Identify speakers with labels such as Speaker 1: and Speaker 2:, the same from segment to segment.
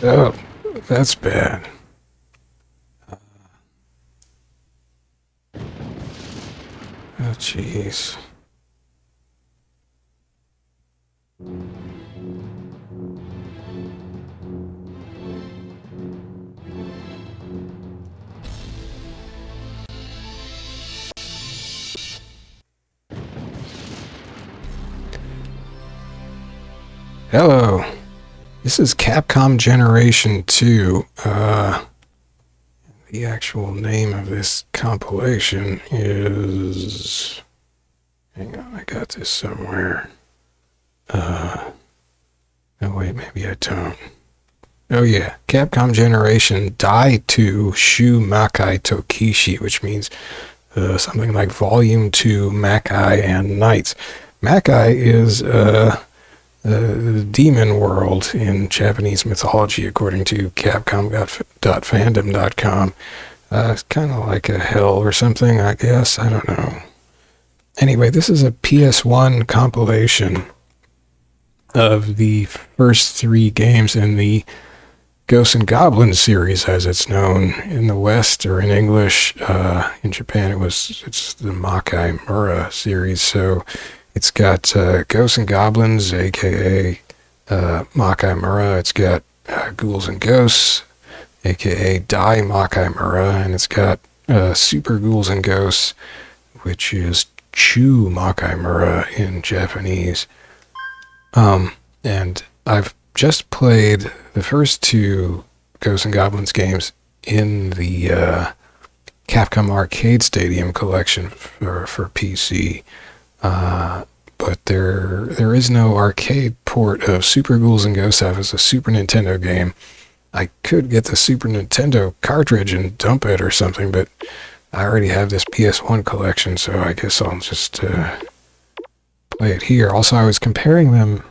Speaker 1: Oh, that's bad. Oh, jeez. Hello. This is Capcom Generation 2. The actual name of this compilation is... Hang on, I got this somewhere. Oh wait, maybe I don't. Oh yeah, Capcom Generation Die 2 Shuu Makai to Kishi, which means something like Volume 2 Makai and Knights. Makai is the demon world in Japanese mythology, according to Capcom.fandom.com. It's kind of like a hell or something, I guess. I don't know. Anyway, this is a PS1 compilation of the first 3 games in the Ghosts and Goblins series, as it's known in the West, or in English. In Japan, it's the Makaimura series. So it's got Ghosts and Goblins, aka Makaimura. It's got Ghouls and Ghosts, aka Dai Makaimura, and it's got Super Ghouls and Ghosts, which is Chou Makaimura in Japanese. And I've just played the first 2 Ghosts and Goblins games in the Capcom Arcade Stadium collection for PC. But there is no arcade port of Super Ghouls and Ghosts as a Super Nintendo game. I could get the Super Nintendo cartridge and dump it or something, but I already have this PS1 collection, so I guess I'll just play it here. Also, I was comparing them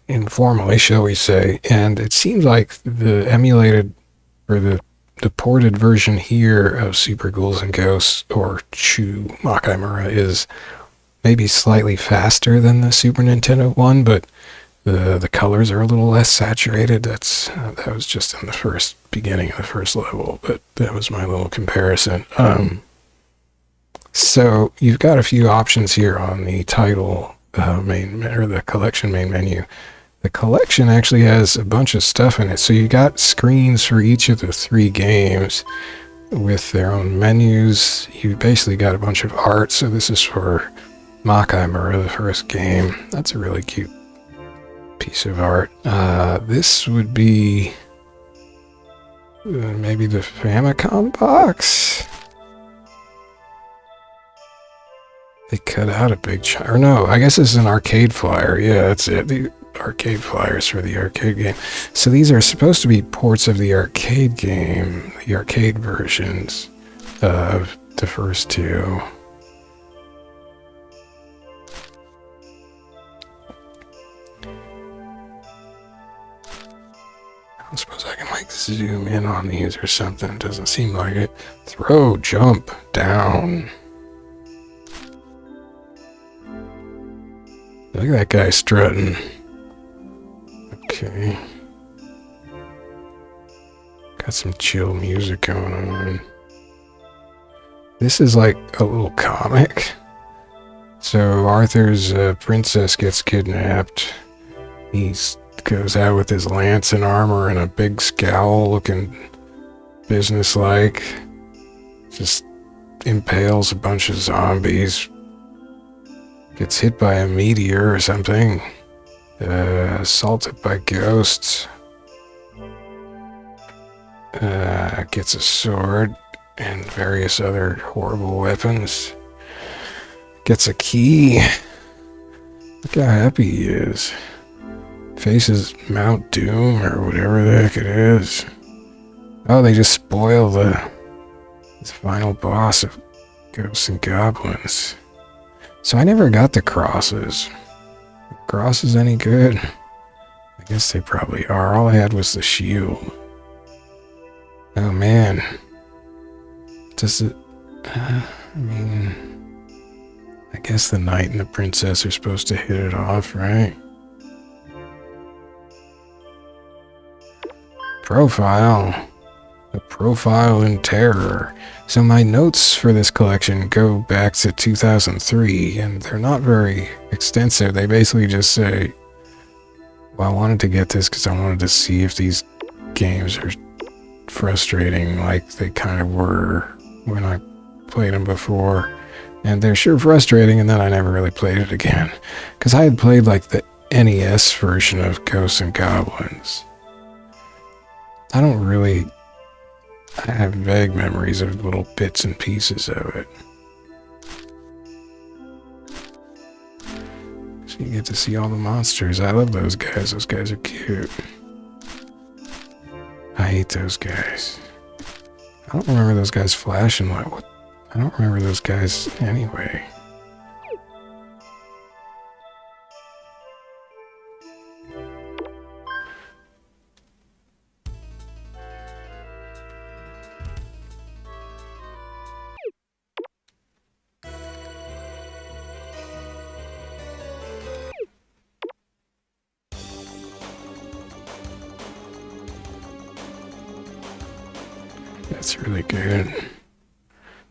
Speaker 1: informally, shall we say, and it seems like the emulated or the ported version here of Super Ghouls and Ghosts, or Chou Makaimura, is maybe slightly faster than the Super Nintendo one, but the colors are a little less saturated. That was just in the beginning of the first level, but that was my little comparison. So you've got a few options here on the title the collection main menu. The collection actually has a bunch of stuff in it. So you got screens for each of the 3 games with their own menus. You basically got a bunch of art. So this is for Makaimura, the first game. That's a really cute piece of art. This would be maybe the Famicom box. They cut out a big chunk. Or no, I guess this is an arcade flyer. Yeah, that's it. The arcade flyers for the arcade game. So these are supposed to be ports of the arcade game, the arcade versions of the first 2. I suppose I can like zoom in on these or something. It doesn't seem like it. Throw, jump, down. Look at that guy strutting. Okay. Got some chill music going on. This is like a little comic. So Arthur's princess gets kidnapped. He goes out with his lance and armor and a big scowl, looking businesslike. Just impales a bunch of zombies. Gets hit by a meteor or something. Assaulted by ghosts. Gets a sword and various other horrible weapons. Gets a key. Look how happy he is. Faces Mount Doom or whatever the heck it is. Oh, they just spoil this final boss of Ghosts and Goblins. So I never got the crosses. Crosses any good? I guess they probably are. All I had was the shield. Oh man. Does it... I mean... I guess the knight and the princess are supposed to hit it off, right? Profile. A profile in terror. So my notes for this collection go back to 2003, and they're not very extensive. They basically just say, well, I wanted to get this because I wanted to see if these games are frustrating like they kind of were when I played them before. And they're sure frustrating, and then I never really played it again. Because I had played like the NES version of Ghosts and Goblins. I have vague memories of little bits and pieces of it. So you get to see all the monsters. I love those guys. Those guys are cute. I hate those guys. I don't remember those guys flashing like what? I don't remember those guys anyway. That's really good.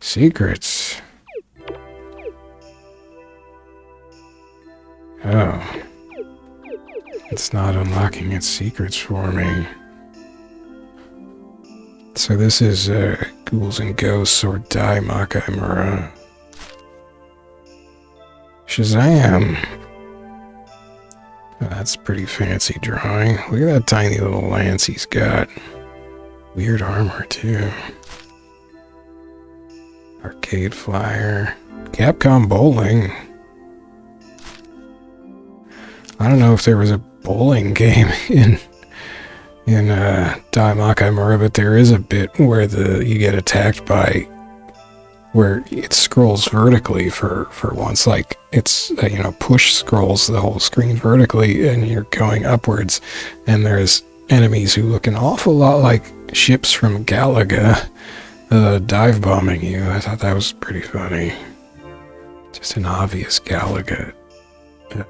Speaker 1: Secrets. Oh. It's not unlocking its secrets for me. So this is Ghouls and Ghosts or Chou Makaimura. Shazam! Oh, that's a pretty fancy drawing. Look at that tiny little lance he's got. Weird armor, too. Arcade Flyer. Capcom Bowling. I don't know if there was a bowling game in Chou Makaimura, but there is a bit where you get attacked by where it scrolls vertically for once, like it's push scrolls the whole screen vertically, and you're going upwards, and there's enemies who look an awful lot like ships from Galaga dive bombing you. I thought that was pretty funny. Just an obvious Galaga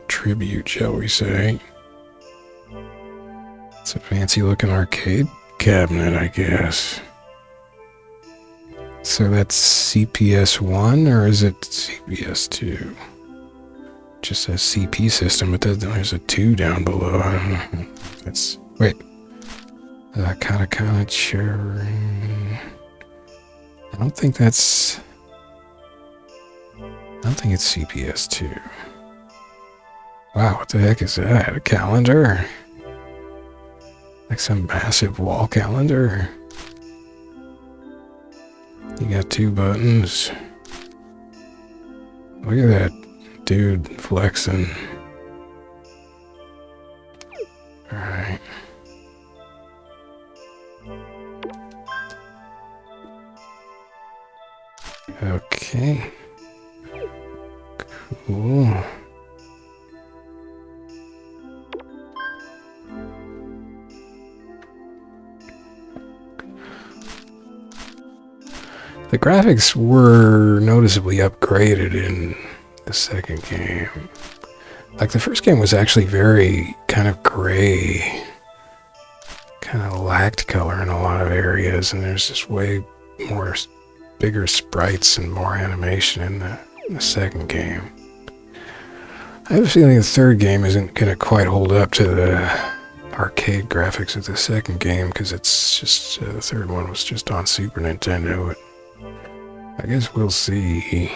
Speaker 1: tribute, shall we say. It's a fancy looking arcade cabinet, I guess. So that's CPS1 or is it CPS2? Just says CP system, but there's a 2 down below. I don't know. That's wait. Katakana Cherry. I don't think it's CPS2. Wow, what the heck is that? A calendar? Like some massive wall calendar? You got 2 buttons. Look at that dude flexing. Alright. Okay. Cool. The graphics were noticeably upgraded in the second game. Like the first game was actually very kind of gray. Kind of lacked color in a lot of areas, and there's just way more bigger sprites and more animation in the second game. I have a feeling the third game isn't going to quite hold up to the arcade graphics of the second game, because it's just, the third one was just on Super Nintendo. I guess we'll see.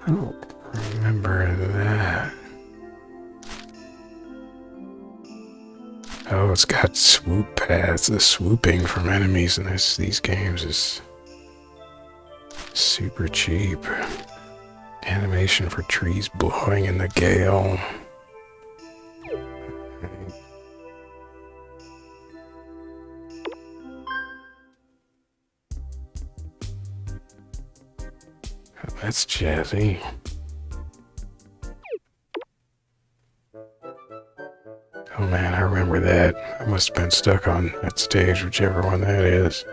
Speaker 1: I don't remember that. Oh, it's got swoop paths. The swooping from enemies in these games is super cheap. Animation for trees blowing in the gale. That's jazzy. Oh man, I remember that. I must have been stuck on that stage, whichever one that is.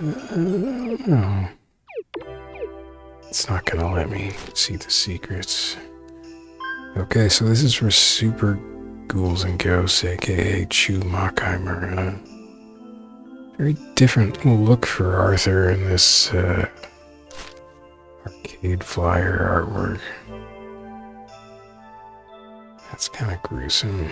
Speaker 1: No. It's not gonna let me see the secrets. Okay, so this is for Super Ghouls and Ghosts, aka Chou Makaimura. Very different look for Arthur in this arcade flyer artwork. That's kind of gruesome.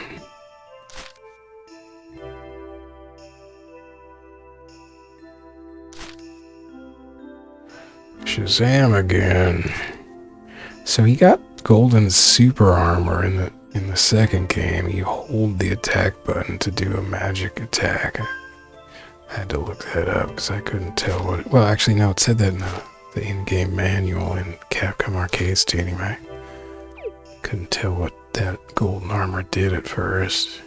Speaker 1: Shazam again. So he got golden super armor in the second game. You hold the attack button to do a magic attack. I had to look that up because I couldn't tell what it, well, actually no, it said that in the in-game manual in Capcom Arcade Stadium. I couldn't tell what that golden armor did at first.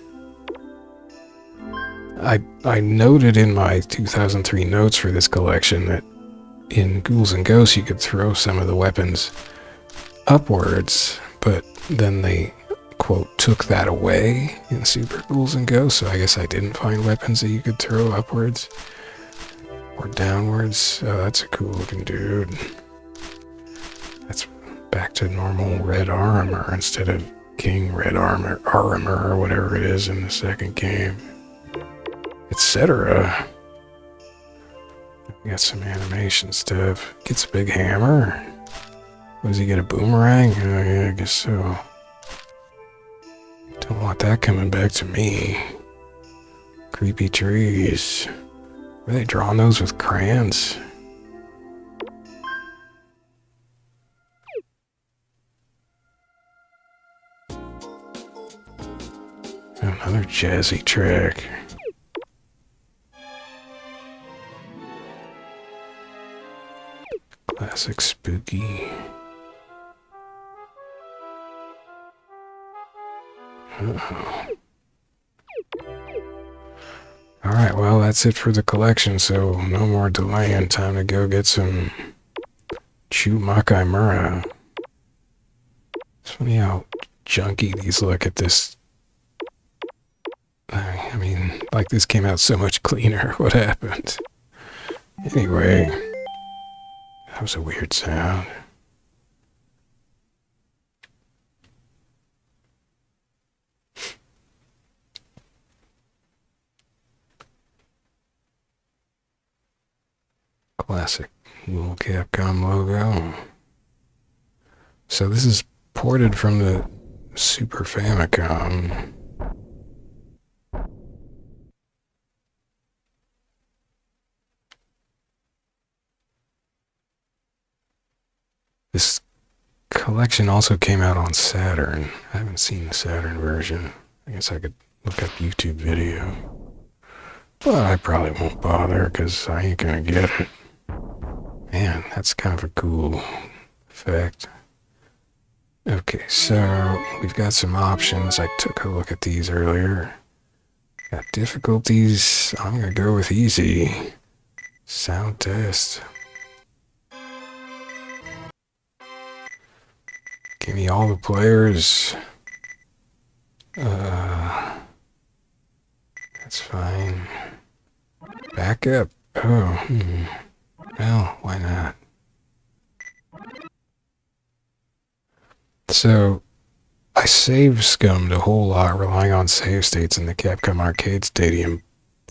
Speaker 1: I noted in my 2003 notes for this collection that in Ghouls and Ghosts you could throw some of the weapons upwards, but then they, quote, took that away in Super Ghouls and Ghosts, so I guess I didn't find weapons that you could throw upwards or downwards. Oh, that's a cool looking dude. That's back to normal red armor instead of King Red armor or whatever it is in the second game, etc. We got some animation stuff. Gets a big hammer. What, does he get a boomerang? Oh yeah, I guess so. Don't want that coming back to me. Creepy trees. Were they drawing those with crayons? Another jazzy track. Classic spooky. Uh-oh. Alright, well, that's it for the collection, so no more delaying. Time to go get some Chou Makaimura. It's funny how junky these look at this. I mean, like this came out so much cleaner. What happened? Anyway, that was a weird sound. Classic little Capcom logo. So this is ported from the Super Famicom. This collection also came out on Saturn. I haven't seen the Saturn version. I guess I could look up YouTube video. But I probably won't bother because I ain't gonna get it. Man, that's kind of a cool effect. Okay, so we've got some options. I took a look at these earlier. Got difficulties. I'm gonna go with easy. Sound test. Give me all the players. That's fine. Back up. Oh, well, why not? So, I save scummed a whole lot relying on save states in the Capcom Arcade Stadium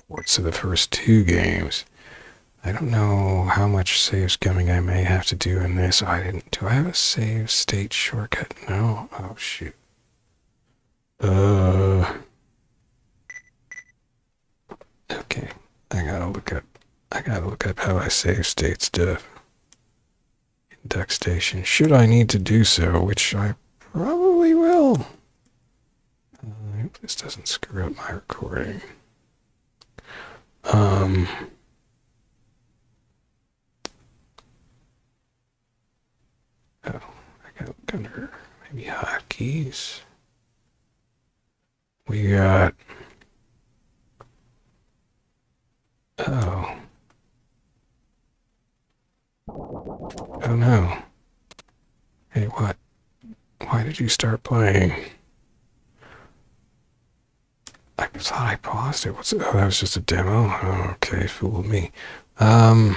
Speaker 1: ports of the first two games. I don't know how much save scumming I may have to do in this. Do I have a save state shortcut? No? Oh, shoot. Okay. I gotta look up how I save state stuff in duckstation. Should I need to do so, which I probably will. I hope this doesn't screw up my recording. Oh, I gotta look under maybe hotkeys. We got. Oh. Oh no. Hey, what? Why did you start playing? I thought I paused it. Oh, that was just a demo? Oh, okay, fooled me. Come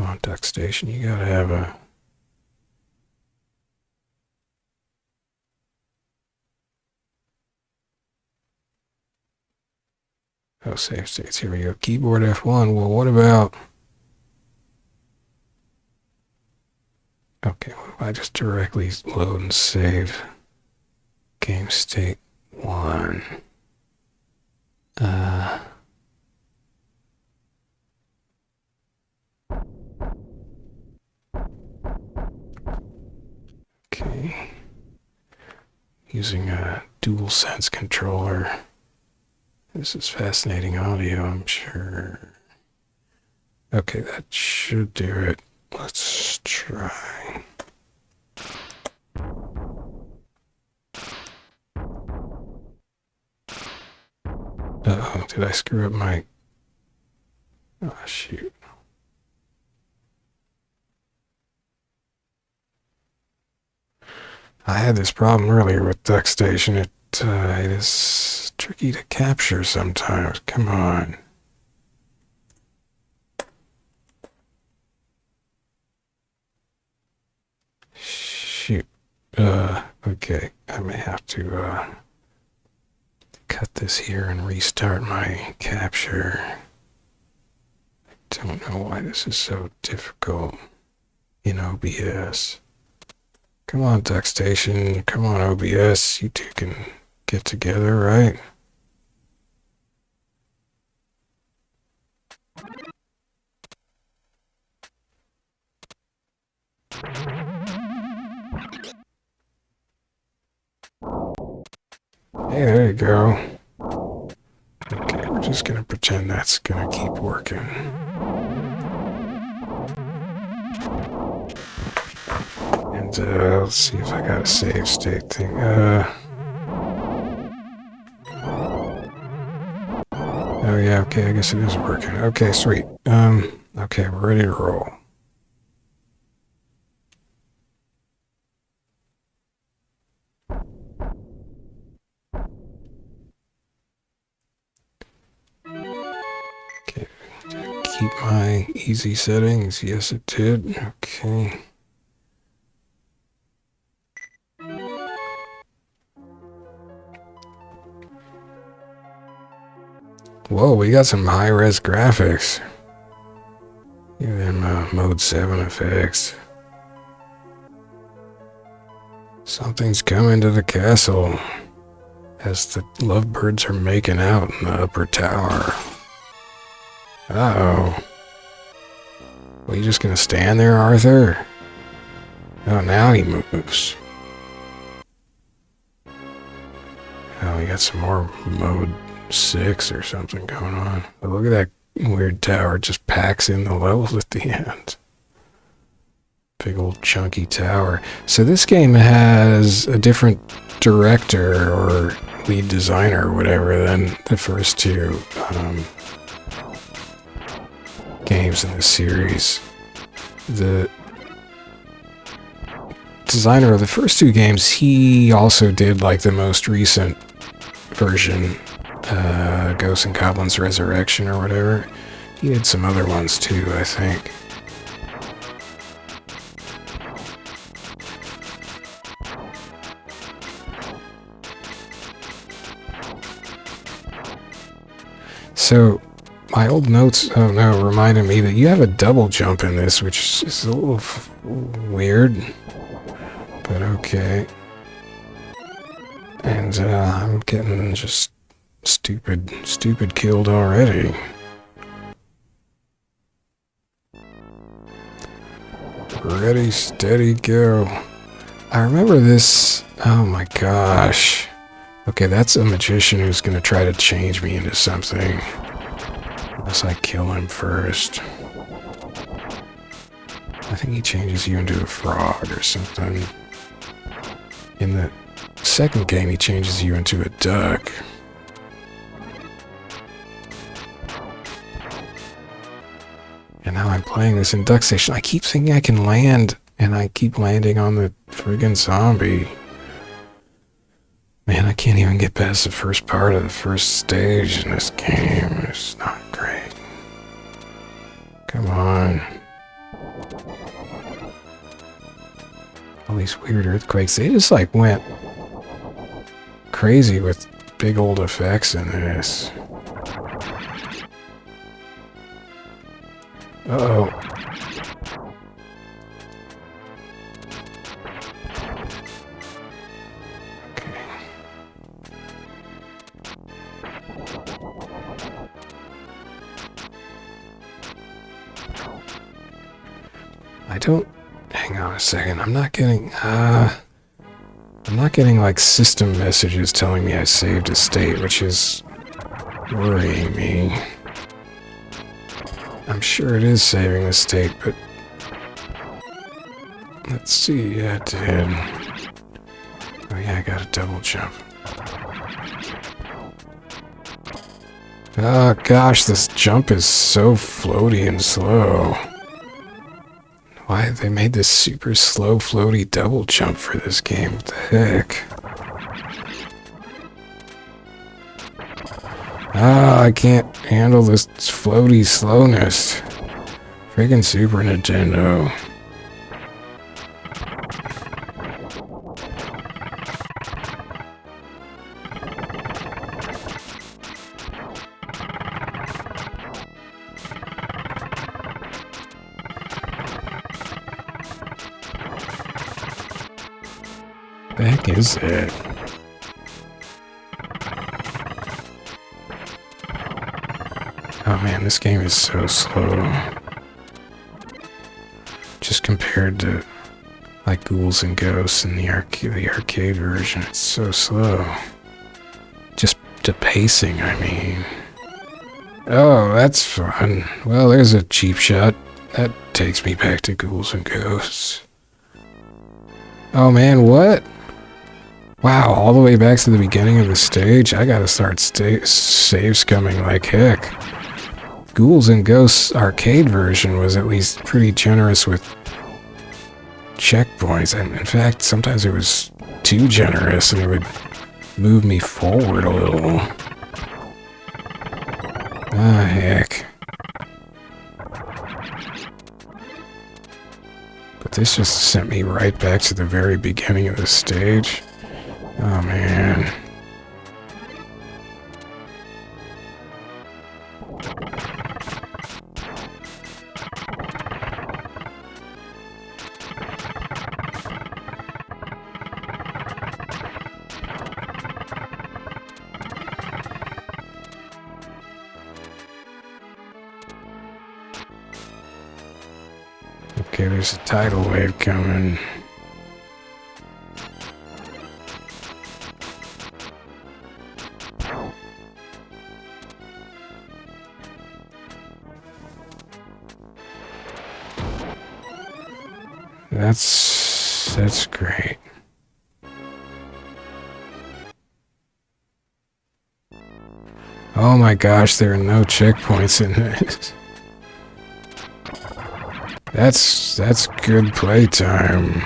Speaker 1: on, duckstation, you gotta have a... Oh, save states. Here we go. Keyboard F1. Well, what about... Okay, what if I just directly load and save game state 1? Okay. Using a DualSense controller. This is fascinating audio, I'm sure. Okay, that should do it. Let's try. Uh-oh, did I screw up my... Oh, shoot. I had this problem earlier with duckstation. It is tricky to capture sometimes. Come on. Shoot. Okay. I may have to cut this here and restart my capture. I don't know why this is so difficult in OBS. Come on, duckstation. Come on, OBS. You two can get together, right? Hey, there you go. Okay, we're just gonna pretend that's gonna keep working. And let's see if I got a save state thing. Oh yeah, okay, I guess it is working. Okay, sweet. Okay, we're ready to roll. Okay, keep my easy settings. Yes, it did. Okay. Whoa, we got some high-res graphics. Give them mode 7 effects. Something's coming to the castle as the lovebirds are making out in the upper tower. Uh-oh. Well, you just gonna stand there, Arthur? Oh, now he moves. Oh, we got some more mode 6 or something going on. But look at that weird tower. It just packs in the levels at the end. Big old chunky tower. So this game has a different director or lead designer or whatever than the first two games in this series. The designer of the first two games, he also did like the most recent version, Ghosts and Goblins Resurrection or whatever. He did some other ones too, I think. So, my old notes, oh no, reminded me that you have a double jump in this, which is a little weird, but okay. And I'm getting just stupid killed already. Ready, steady, go. I remember this, oh my gosh. Okay, that's a magician who's gonna try to change me into something. Unless I kill him first. I think he changes you into a frog or something. In the second game, he changes you into a duck. And now I'm playing this in duckstation. I keep thinking I can land, and I keep landing on the friggin' zombie. Man, I can't even get past the first part of the first stage in this game. It's not great. Come on. All these weird earthquakes, they just like went crazy with big old effects in this. Uh-oh. Okay. I don't... Hang on a second. I'm not getting like system messages telling me I saved a state, which is worrying me. I'm sure it is saving the state, but let's see. Yeah, it did. Oh yeah, I got a double jump. Oh gosh, this jump is so floaty and slow. Why they made this super slow floaty double jump for this game? What the heck? Ah, I can't handle this floaty slowness. Friggin' Super Nintendo. What the heck is that? Oh man, this game is so slow. Just compared to like Ghouls and Ghosts in the arcade version, it's so slow. Just the pacing, I mean. Oh, that's fun. Well, there's a cheap shot. That takes me back to Ghouls and Ghosts. Oh man, what? Wow, all the way back to the beginning of the stage? I gotta start save scumming like heck. Ghouls and Ghosts arcade version was at least pretty generous with checkpoints. And in fact, sometimes it was too generous and it would move me forward a little. Ah, heck. But this just sent me right back to the very beginning of the stage. Oh, man. Okay, there's a tidal wave coming. That's great. Oh my gosh, there are no checkpoints in this. That's good playtime.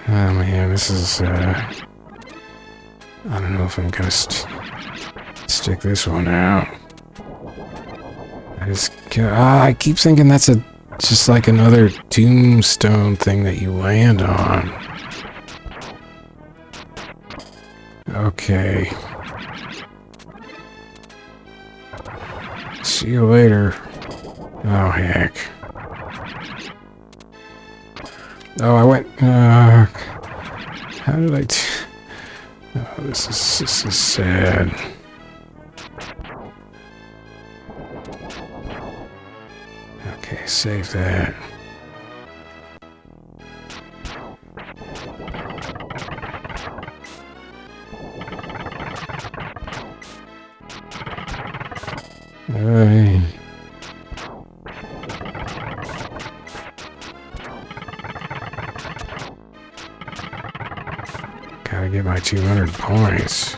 Speaker 1: Oh man, this is I don't know if I'm gonna stick this one out. I keep thinking that's just like another tombstone thing that you land on. Okay. See you later. Oh, heck. Oh, I went... how did I... oh, this is sad. Okay, save that. Gotta get my 200 points.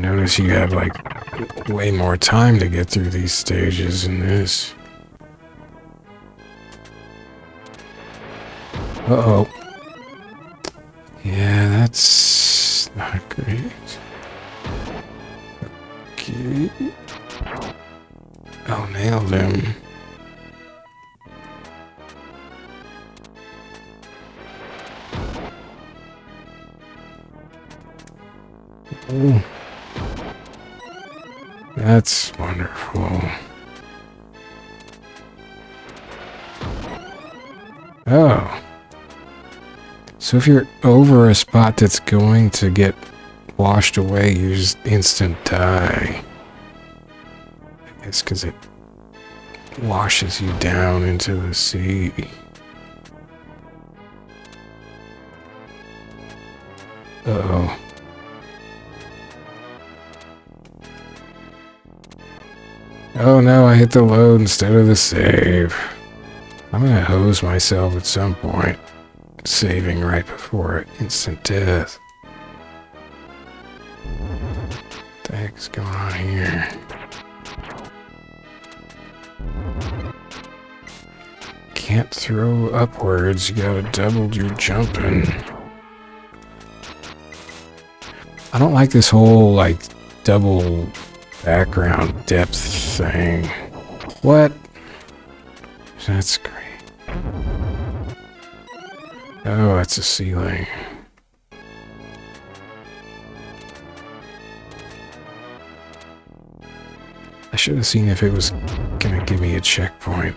Speaker 1: notice you have, like, way more time to get through these stages in this. Uh-oh. Yeah, that's not great. Okay. Oh, nailed him. Oh. That's wonderful. Oh. So if you're over a spot that's going to get washed away, you just instant die. I guess because it washes you down into the sea. Uh-oh. Oh no, I hit the load instead of the save. I'm gonna hose myself at some point. Saving right before instant death. What the heck is going on here? Can't throw upwards, you gotta double your jumping. I don't like this whole, like, double background depth thing. What? That's great. Oh, that's a ceiling. I should have seen if it was gonna give me a checkpoint.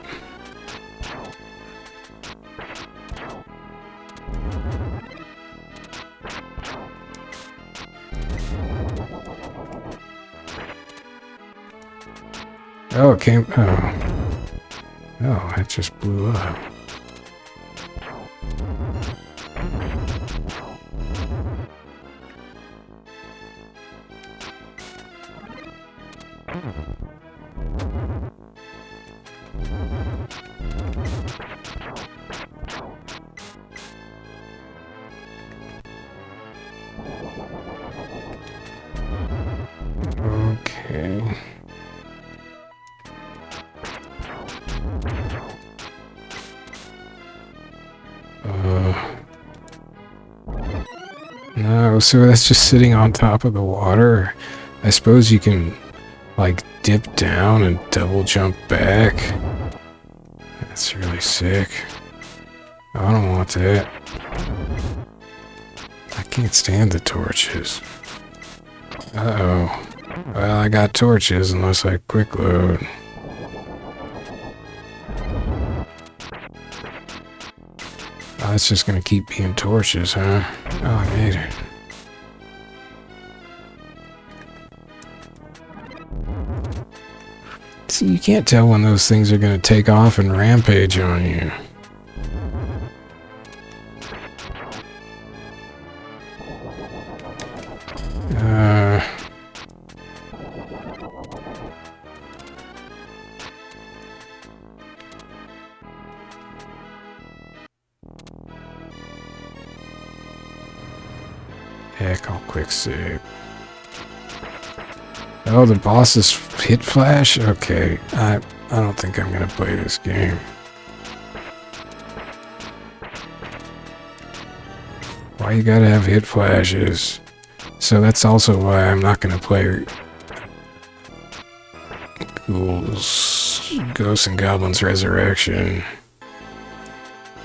Speaker 1: Oh, it came... Oh. Oh, it just blew up. Okay. No, so that's just sitting on top of the water. I suppose you can, like, dip down and double jump back. That's really sick. I don't want that. I can't stand the torches. Uh-oh. Well, I got torches unless I quick load. Oh, it's just gonna keep being torches, huh? Oh, I made it. See, you can't tell when those things are gonna take off and rampage on you. Heck, I'll quick save. Oh, the boss's hit flash? Okay, I don't think I'm gonna play this game. Why you gotta have hit flashes? So that's also why I'm not gonna play Ghouls, Ghosts and Goblins Resurrection.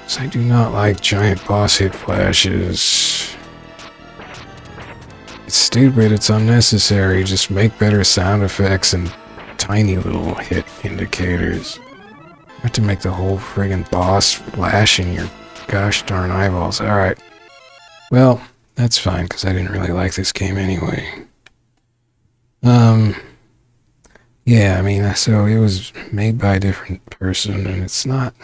Speaker 1: So I do not like giant boss hit flashes. It's stupid, it's unnecessary. Just make better sound effects and tiny little hit indicators. You have to make the whole friggin' boss flash in your gosh darn eyeballs. Alright. Well, that's fine, because I didn't really like this game anyway. Yeah, I mean, so it was made by a different person, and it's not...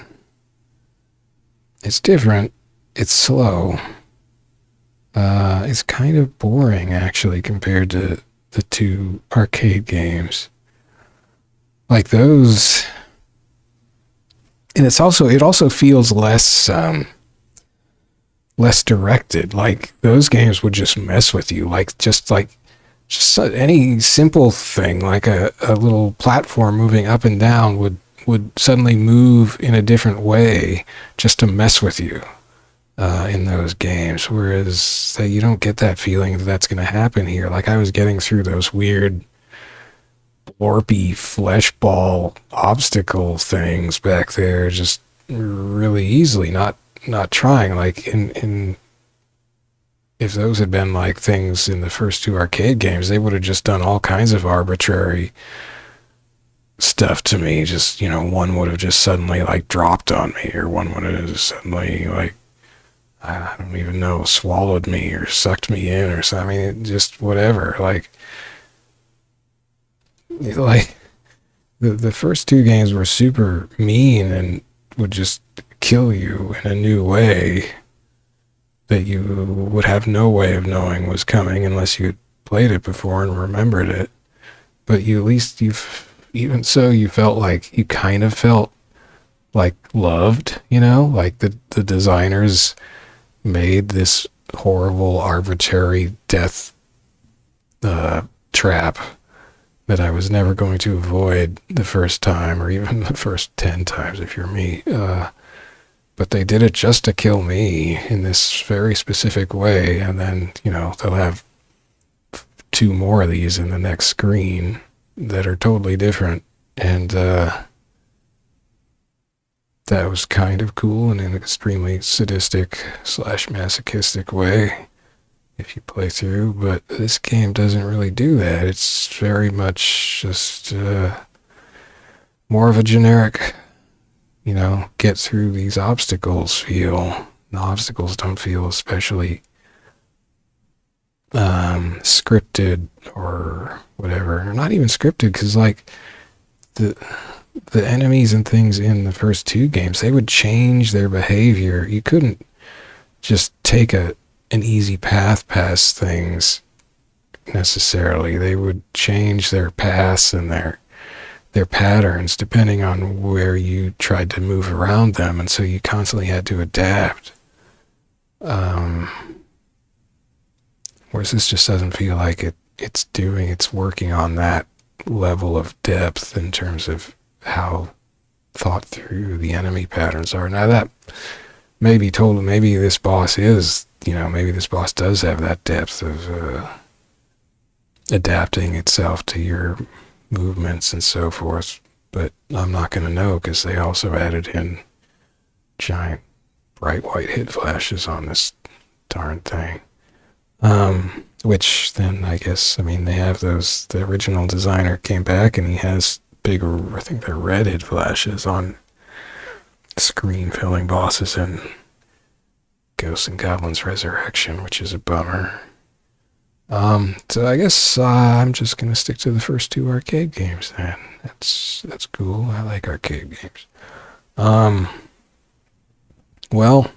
Speaker 1: It's different. It's slow. It's kind of boring, actually, compared to the two arcade games. Like those... And it also feels less, less directed. Like, those games would just mess with you. Like, just like just any simple thing like a little platform moving up and down would suddenly move in a different way just to mess with you in those games, whereas you don't get that feeling that that's going to happen here. Like I was getting through those weird blorpy flesh ball obstacle things back there just really easily, not trying. Like in if those had been like things in the first two arcade games, they would have just done all kinds of arbitrary stuff to me. Just, you know, one would have just suddenly like dropped on me, or one would have just suddenly like, I don't even know, swallowed me or sucked me in or something. I mean, it just whatever. Like the first two games were super mean and would just kill you in a new way that you would have no way of knowing was coming unless you had played it before and remembered it. But you at least even so you felt like you kind of felt like loved, you know, like the designers made this horrible arbitrary death trap that I was never going to avoid the first time, or even the first 10 times if you're me. But they did it just to kill me in this very specific way, and then, you know, they'll have 2 more of these in the next screen that are totally different, and that was kind of cool in an extremely sadistic / masochistic way if you play through, but this game doesn't really do that. It's very much just more of a generic, you know, get through these obstacles feel. The obstacles don't feel especially scripted or whatever. Or not even scripted, because like the enemies and things in the first 2 games, they would change their behavior. You couldn't just take an easy path past things necessarily. They would change their paths and their patterns depending on where you tried to move around them, and so you constantly had to adapt. Whereas this just doesn't feel like it's working on that level of depth in terms of how thought through the enemy patterns are. Now that maybe this boss is, you know, maybe this boss does have that depth of adapting itself to your movements and so forth, but I'm not going to know because they also added in giant bright white hit flashes on this darn thing. Which then I guess, I mean, they have those, the original designer came back and he has big, I think they're red hit flashes on screen filling bosses in Ghosts and Goblins Resurrection, which is a bummer. So I guess I'm just gonna stick to the first 2 arcade games then. That's cool. I like arcade games. Well,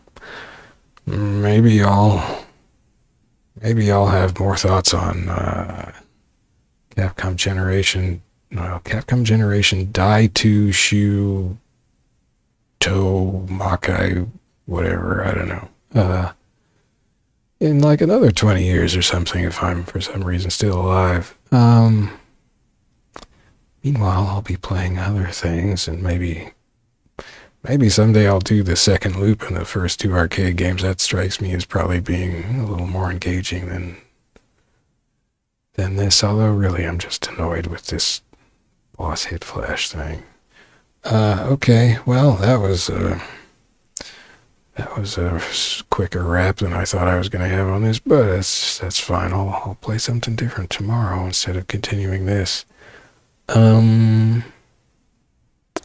Speaker 1: maybe I'll have more thoughts on Capcom Generation. No, Capcom Generation Dai 2 Shuu Makai, whatever, I don't know. In like another 20 years or something, if I'm for some reason still alive. Meanwhile, I'll be playing other things, and maybe someday I'll do the second loop in the first 2 arcade games. That strikes me as probably being a little more engaging than this, although really I'm just annoyed with this boss hit flash thing. Okay, well, that was a quicker wrap than I thought I was going to have on this, but that's fine. I'll play something different tomorrow instead of continuing this. I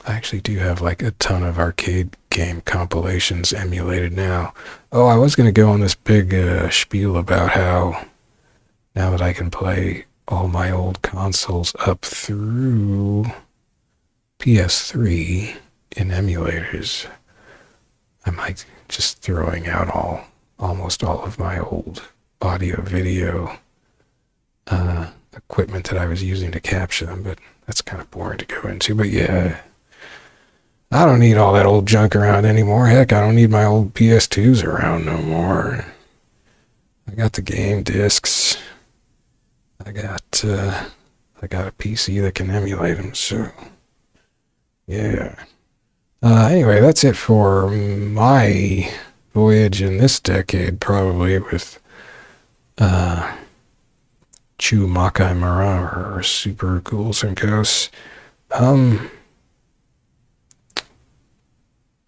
Speaker 1: actually do have like a ton of arcade game compilations emulated now. Oh, I was going to go on this big spiel about how now that I can play all my old consoles up through PS3 in emulators, I might just throwing out almost all of my old audio video equipment that I was using to capture them, but that's kind of boring to go into. But yeah, I don't need all that old junk around anymore. Heck, I don't need my old PS2s around no more. I got the game discs. I got a PC that can emulate them, so yeah. Anyway, that's it for my voyage in this decade, probably with Chou Makaimura or Super Ghouls and Ghosts.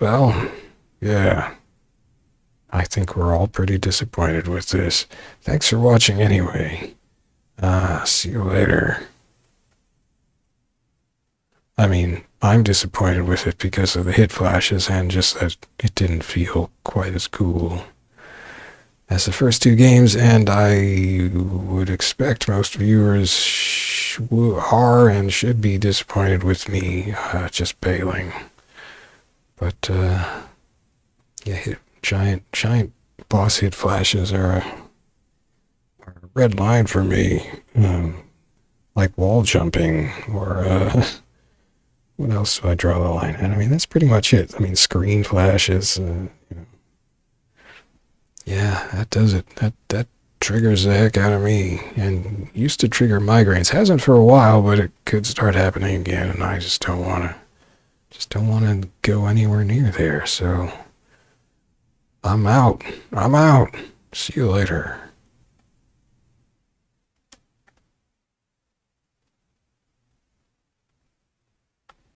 Speaker 1: Well, yeah. I think we're all pretty disappointed with this. Thanks for watching anyway. See you later. I mean, I'm disappointed with it because of the hit flashes and just that it didn't feel quite as cool as the first two games, and I would expect most viewers are and should be disappointed with me just bailing. But, yeah, giant boss hit flashes are a red line for me. Like wall jumping or, what else do I draw the line at? I mean, that's pretty much it. I mean, screen flashes, yeah, that does it. That triggers the heck out of me, and used to trigger migraines. Hasn't for a while, but it could start happening again, and I just don't want to go anywhere near there. So I'm out. See you later.